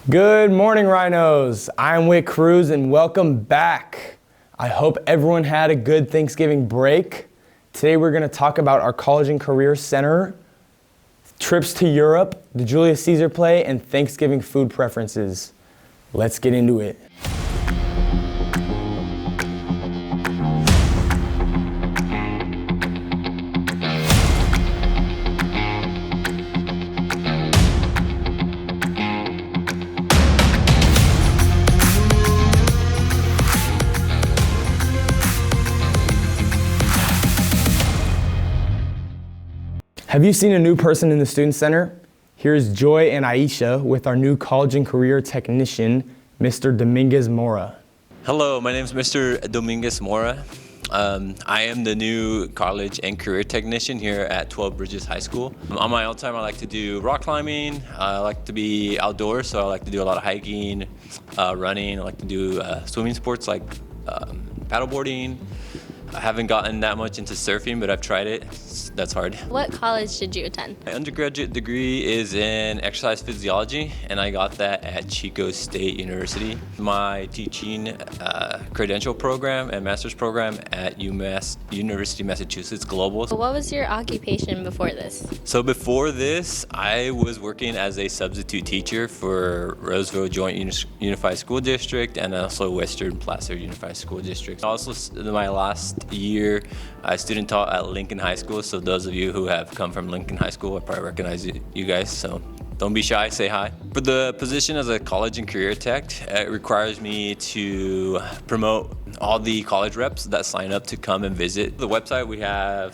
Good morning, Rhinos. I'm Wick Cruz and welcome back. I hope everyone had a good Thanksgiving break. Today we're going to talk about our College and Career Center, trips to Europe, the Julius Caesar play, and Thanksgiving food preferences. Let's get into it. Have you seen a new person in the Student Center? Here's Joy and Aisha with our new College and Career Technician, Mr. Dominguez Mora. Hello, my name is Mr. Dominguez Mora. I am the new College and Career Technician here at 12 Bridges High School. On my own time, I like to do rock climbing. I like to be outdoors, so I like to do a lot of hiking, running. I like to do swimming sports like paddleboarding. I haven't gotten that much into surfing, but I've tried it. That's hard. What college did you attend? My undergraduate degree is in exercise physiology, and I got that at Chico State University. My teaching credential program and master's program at UMass University of Massachusetts Global. What was your occupation before this? So before this, I was working as a substitute teacher for Roseville Joint Unified School District and also Western Placer Unified School District. Also, my last year, I student taught at Lincoln High School, so those of you who have come from Lincoln High School, I probably recognize you guys, so don't be shy, say hi. For the position as a college and career tech, it requires me to promote all the college reps that sign up to come and visit. The website, we have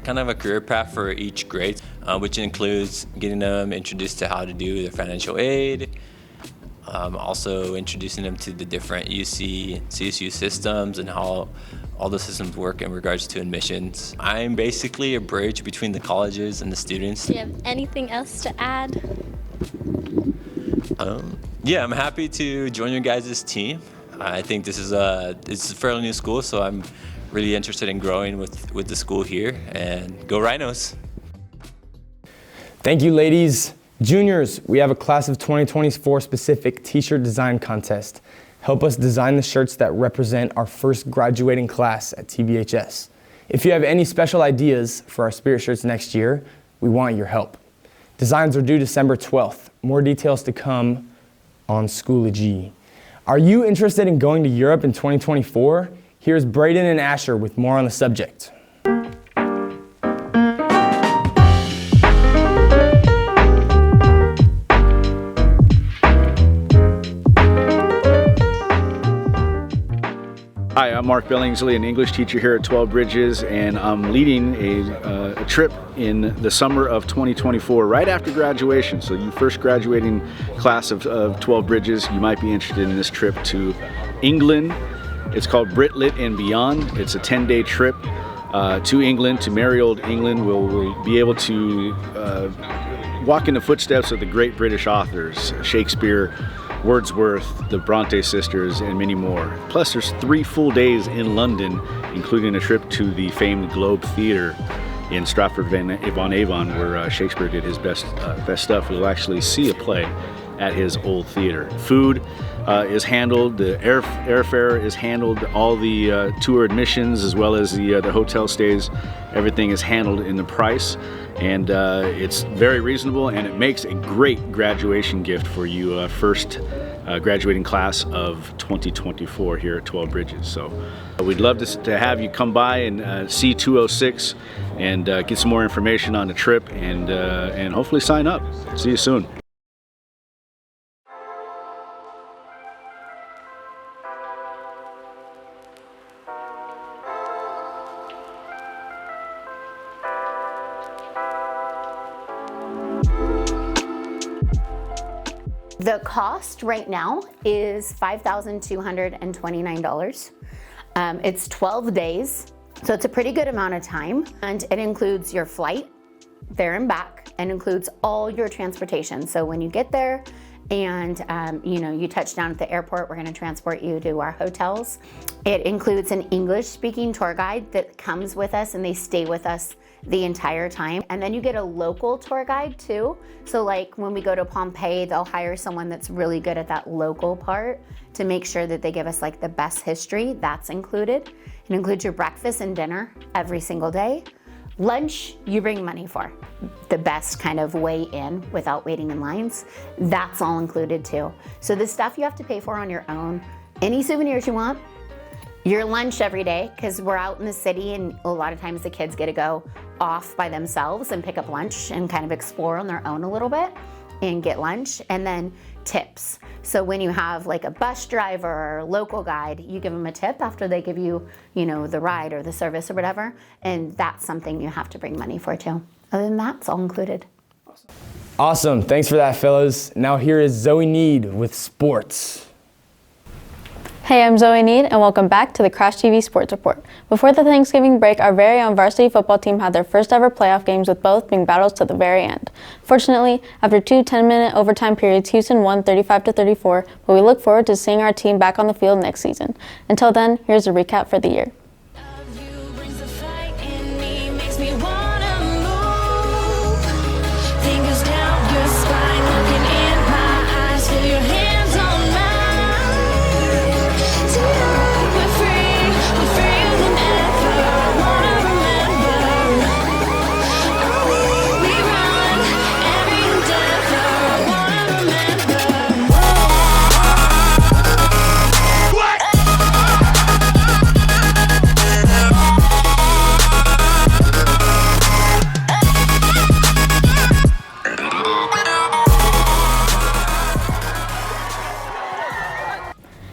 kind of a career path for each grade, which includes getting them introduced to how to do their financial aid, also introducing them to the different UC, CSU systems and how all the systems work in regards to admissions. I'm basically a bridge between the colleges and the students. Do you have anything else to add? Yeah, I'm happy to join your guys' team. I think this is it's a fairly new school, so I'm really interested in growing with the school here, and go Rhinos. Thank you, ladies. Juniors, we have a class of 2024 specific t-shirt design contest. Help us design the shirts that represent our first graduating class at TBHS. If you have any special ideas for our spirit shirts next year, we want your help. Designs are due December 12th. More details to come on Schoology. Are you interested in going to Europe in 2024? Here's Braden and Asher with more on the subject. Hi, I'm Mark Billingsley, an English teacher here at 12 Bridges, and I'm leading a trip in the summer of 2024, right after graduation. So you first graduating class of 12 Bridges, you might be interested in this trip to England. It's called Britlit and Beyond. It's a 10-day trip to England, to merry old England. We'll be able to walk in the footsteps of the great British authors, Shakespeare, Wordsworth, the Bronte sisters, and many more. Plus, there's 3 full days in London, including a trip to the famed Globe Theatre in Stratford-upon-Avon, where Shakespeare did his best stuff. We'll actually see a play at his old theater. Food is handled, the airfare is handled, all the tour admissions as well as the hotel stays, everything is handled in the price. And it's very reasonable, and it makes a great graduation gift for you, first graduating class of 2024 here at 12 Bridges. So we'd love to have you come by and see 206 and get some more information on the trip and hopefully sign up. See you soon. The cost right now is $5,229. It's 12 days, so it's a pretty good amount of time, and it includes your flight there and back and includes all your transportation. So when you get there and you touch down at the airport. We're going to transport you to our hotels. It includes an English-speaking tour guide that comes with us, and they stay with us the entire time. And then you get a local tour guide too. So like when we go to Pompeii, they'll hire someone that's really good at that local part to make sure that they give us like the best history. That's included. It includes your breakfast and dinner every single day. Lunch, you bring money for. The best kind of way in without waiting in lines. That's all included too. So the stuff you have to pay for on your own, any souvenirs you want, your lunch every day, because we're out in the city and a lot of times the kids get to go off by themselves and pick up lunch and kind of explore on their own a little bit and get lunch. And then tips. So when you have like a bus driver or a local guide, you give them a tip after they give you, the ride or the service or whatever. And that's something you have to bring money for too. Other than that, it's all included. Awesome. Thanks for that, fellas. Now here is Zoe Need with sports. Hey, I'm Zoe Need, and welcome back to the Crash TV Sports Report. Before the Thanksgiving break, our very own varsity football team had their first ever playoff games, with both being battles to the very end. Fortunately, after two 10-minute overtime periods, Houston won 35-34, but we look forward to seeing our team back on the field next season. Until then, here's a recap for the year.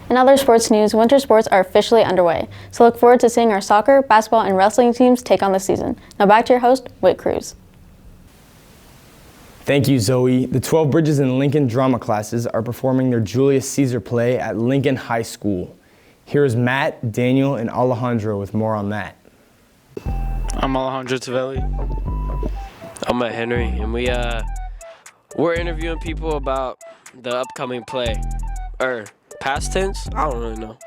In other sports news, winter sports are officially underway, so look forward to seeing our soccer, basketball, and wrestling teams take on the season. Now back to your host, Whit Cruz. Thank you, Zoe. The 12 Bridges and Lincoln drama classes are performing their Julius Caesar play at Lincoln High School. Here is Matt, Daniel, and Alejandro with more on that. I'm Alejandro Tavelli. I'm Matt Henry, and we're interviewing people about the upcoming play. Past tense? I don't really know.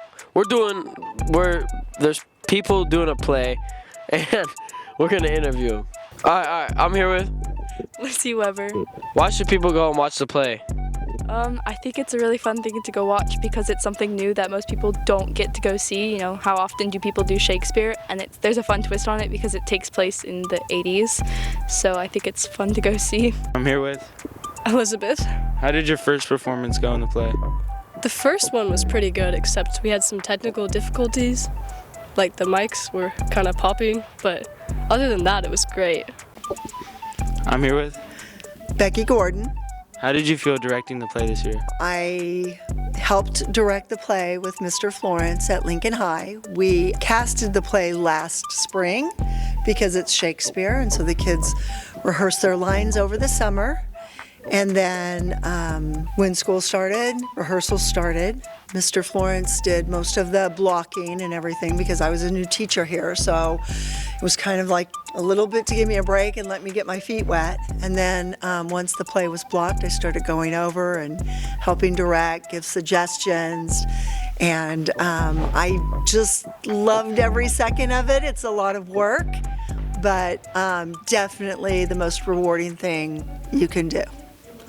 There's people doing a play, and we're gonna interview them. All right, I'm here with Lucy Weber. Why should people go and watch the play? I think it's a really fun thing to go watch because it's something new that most people don't get to go see. How often do people do Shakespeare? And there's a fun twist on it because it takes place in the 80s. So I think it's fun to go see. I'm here with Elizabeth. How did your first performance go in the play? The first one was pretty good, except we had some technical difficulties. Like the mics were kind of popping, but other than that, it was great. I'm here with Becky Gordon. How did you feel directing the play this year? I helped direct the play with Mr. Florence at Lincoln High. We casted the play last spring because it's Shakespeare, and so the kids rehearsed their lines over the summer. And then when school started, rehearsals started. Mr. Florence did most of the blocking and everything because I was a new teacher here. So it was kind of like a little bit to give me a break and let me get my feet wet. And then once the play was blocked, I started going over and helping direct, give suggestions. And I just loved every second of it. It's a lot of work, but definitely the most rewarding thing you can do.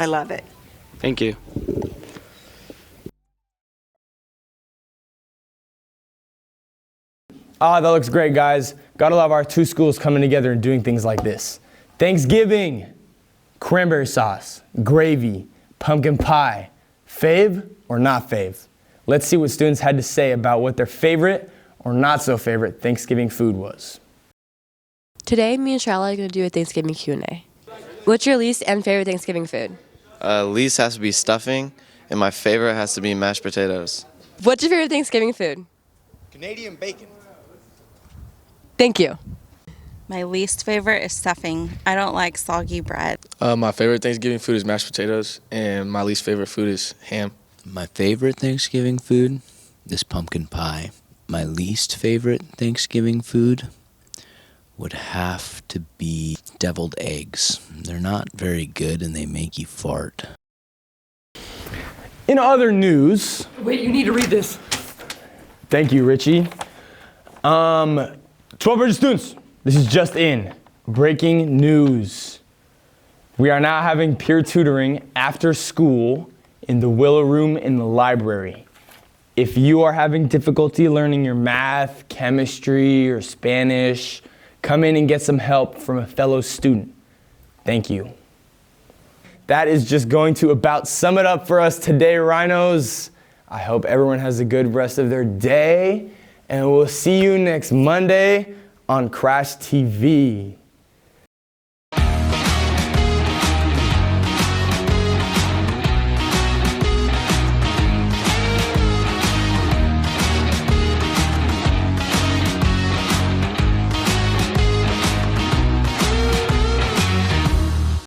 I love it. Thank you. That looks great, guys. Gotta love our two schools coming together and doing things like this. Thanksgiving, cranberry sauce, gravy, pumpkin pie. Fave or not fave? Let's see what students had to say about what their favorite or not so favorite Thanksgiving food was. Today, me and Charlotte are going to do a Thanksgiving Q&A. What's your least and favorite Thanksgiving food? Least has to be stuffing, and my favorite has to be mashed potatoes. What's your favorite Thanksgiving food? Canadian bacon. Thank you. My least favorite is stuffing. I don't like soggy bread. My favorite Thanksgiving food is mashed potatoes, and my least favorite food is ham. My favorite Thanksgiving food is pumpkin pie. My least favorite Thanksgiving food would have to be deviled eggs. They're not very good and they make you fart. In other news, Wait, you need to read this. thank you, Richie. 12 Bridges students, this is just in. Breaking news. We are now having peer tutoring after school in the Willow Room in the library. If you are having difficulty learning your math, chemistry, or Spanish, come in and get some help from a fellow student. Thank you. That is just going to about sum it up for us today, Rhinos. I hope everyone has a good rest of their day, and we'll see you next Monday on Crash TV.